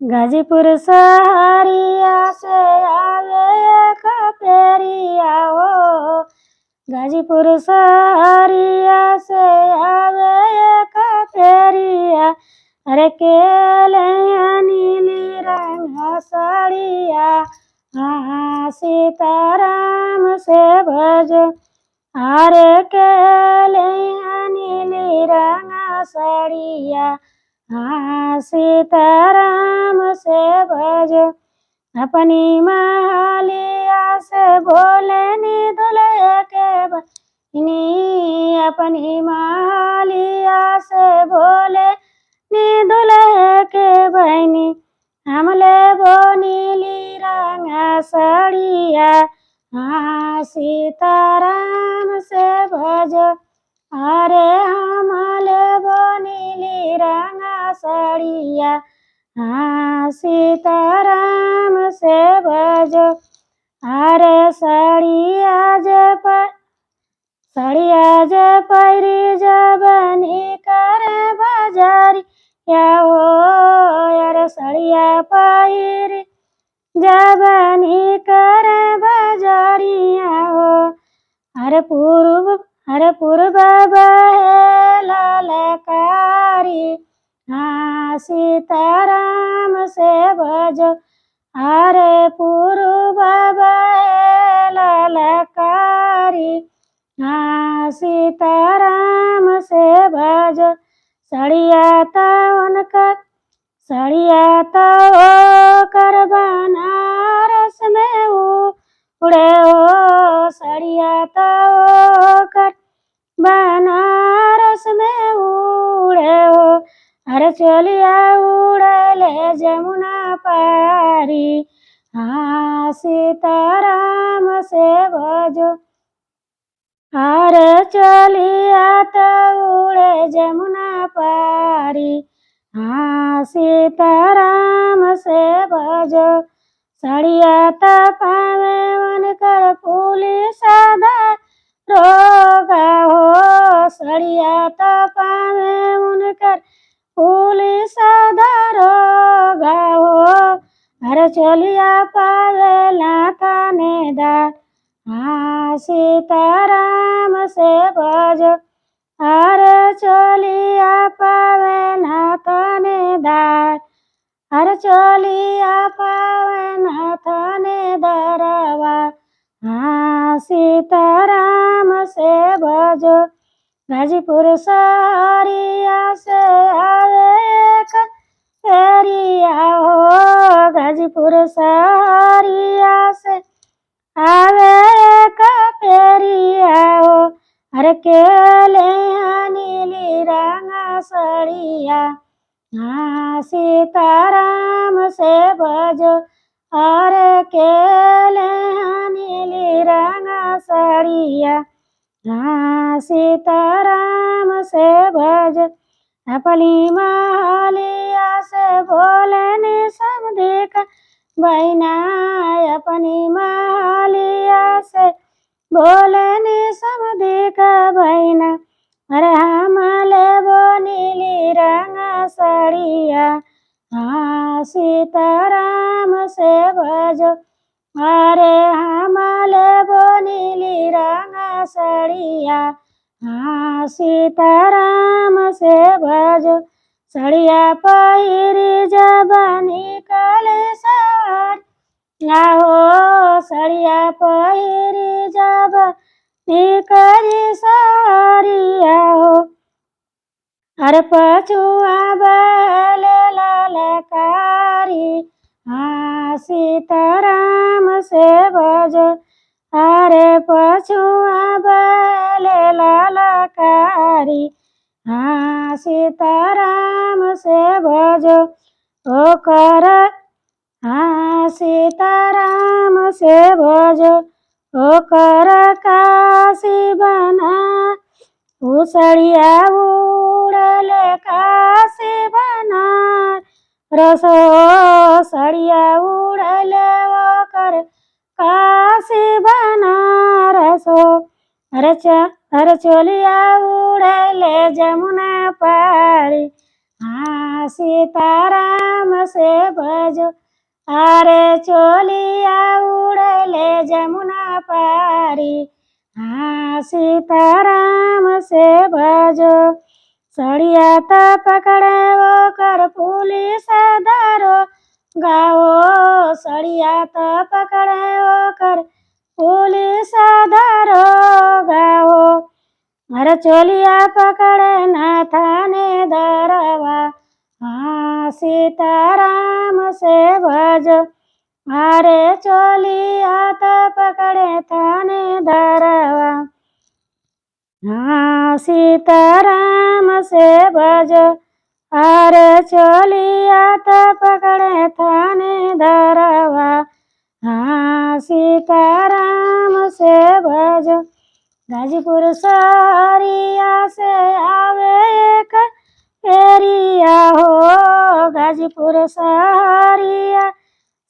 गाजीपुर शहरिया से आवे एक फेरिया हो। गाजीपुर शहरिया से आवे एक फेरिया। अरे केले नीली रंग साड़िया। हाँ सीताराम से भज। अरे केले नीली रंग साड़िया। हाँ सीताराम से भज। अपनी मालिया से बोले नी दुल्हे के बनी। अपनी मालिया से बोले नी दुल्हे के बहनी। हमले वो नीली रंग साड़िया। हाँ सीताराम से भज। अरे हमले वो नीली रंग साड़िया। हाँ सीताराम से भज। अरे साड़िया जे पैरी जबनी करे बाजारी क्या हो। अरे साड़िया पैरी जबनी करे बाजारिया हो। अरे पूर्व बहे ललकारी। हाँ सीताराम से भज। अरे पूर्व बहे ललकारी। हाँ सीताराम से भज। सड़िया कर बनारस में उड़े हो। सड़िया कर बनारस में उड़े हो। अरे चलिया उड़ले जमुना पारी। हाँ सीताराम से भज। अरे चलिया उड़े जमुना पारी। हाँ सीताराम से भज। सड़िया पावे मन कर पुलिस रोगा हो। सड़िया पावे मन कर पुलिस रोगा हो। अरे चलिया पावे थानेदार। हाँ सीताराम से भज। अरे चलिया पावे थानेदार। अरे चलिया पावे थानेदारवा। हाँ सीताराम से भज। गाजीपुर शहरिया से आवे एक फेरिया हो। गाजीपुर शहरिया से आवे एक फेरिया हो। अरे केले नीली रंग साड़िया। हाँ सीताराम से भज। अरे केले नीली रंग साड़िया। हाँ सीताराम से भज। अपनी मालिया से बोले नी समधी का बहना। अपनी मालिया से बोले नी समधी का बहना। अरे हमले वो नीली रंग साड़िया। हाँ सीताराम से भज। अरे हमले वो नीली रंग साड़िया। हाँ सीताराम से भज। सड़िया पहिरी जबनी कले सार। हो सड़िया पहिरी जबनी कली सारिया हो। अरे पछुआ बले ललकारी। हाँ सीताराम से भज। अरे पछुआ बले ललकारी। हाँ सीताराम से भज। ओ कर हाँ सीताराम से भज। ओ कर काशी बना। सड़िया उड़ले काशी बना रसो। सड़िया उड़ले वो कर काशी बना रसो। अरे चलिया उड़ले जमुना पारी। हाँ सीताराम से भजो, अरे चोलिया उड़ले जमुना पारी। हाँ सीताराम से भजो, सड़िया त पकड़े वो कर पुलिस दारो गाओ, सड़िया त पकड़े वो कर पुलिस दारो गाओ। अरे चोलिया पकड़े न थाने दरवा, हाँ सीताराम से भजो, अरे चोलिया त पकड़े थाने दरवा। हाँ सीताराम से भजो, अरे चोलिया त पकड़े थाने दरवा। हाँ सीताराम से भजो, गाजीपुर शहरिया से आवे एक फेरिया हो, गाजीपुर शहरिया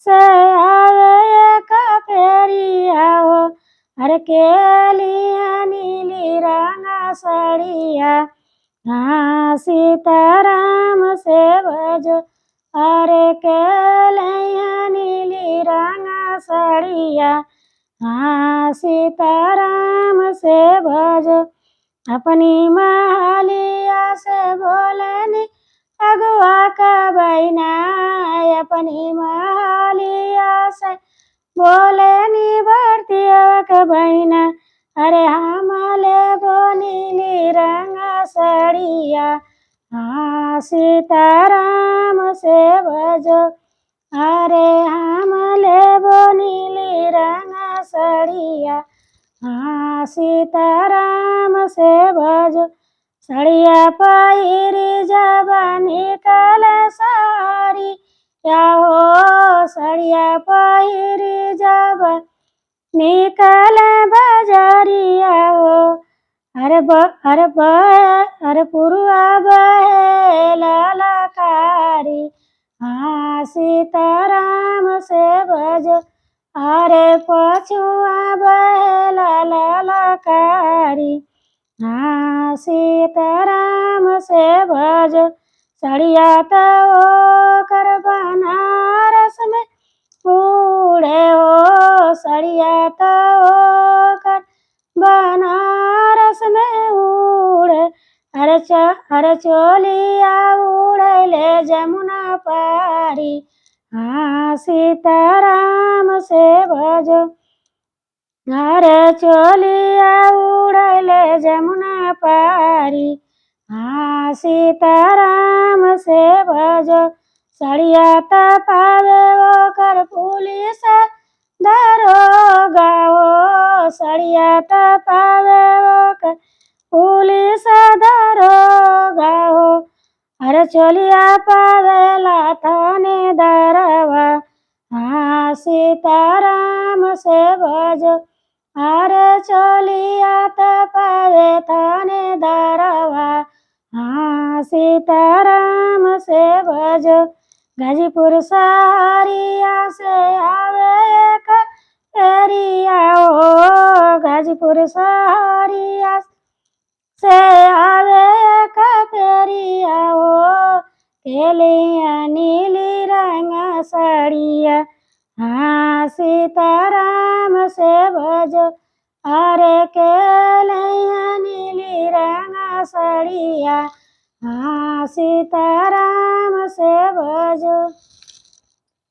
से आवे एक फेरिया हो। अरे केलिया नीली रंगा साड़िया, हाँ सीताराम से भजो, अरे केलिया नीली रंगा साड़िया, हाँ सीताराम से भजो। अपनी मालिया से बोलनी अगुआ का बहना, अपनी मालिया से बोलनी भरतिया का बहना। अरे हम लेबो नीली रंगा साड़िया, हाँ सीताराम से भजो, अरे हम लेबो नीली रंगा साड़िया, हाँ सीताराम से भजो। सड़िया पहिरी जब निकल सारी, या हो सड़िया पहिरी जब निकल बजरिया हो। अरे पुरुआ बहे ललकारी, हाँ सीताराम से भजो, अरे पछुआ बहे ललकारी, हाँ सीताराम से भजो। सड़िया तो कर बनारस में उड़े हो, सड़िया तो कर बनारस में उड़े। अरे चोलिया उड़ले जमुना पारी, हाँ सीताराम से भजो, अरे चोलिया उड़ले जमुना पारी, हाँ सीताराम से भजो। सड़िया त पावे वो कर पुलिस दारोगा हो, सड़िया त पावे वो कर पुलिस दारोगा हो। अरे चोलिया पावेला थाने दरवा, हाँ सीताराम से भजो, अरे चोलिया त पावे थाने दरवा, हाँ सीताराम से भजो। गाजीपुर शहरिया से आवे एक फेरिया हो, गाजीपुर शहरिया से आवे एक फेरिया हो। केलिया नीली रंगा साड़िया, हाँ सीताराम से भजो, अरे केलिया नीली रंगा साड़िया, हाँ सीताराम से भजो।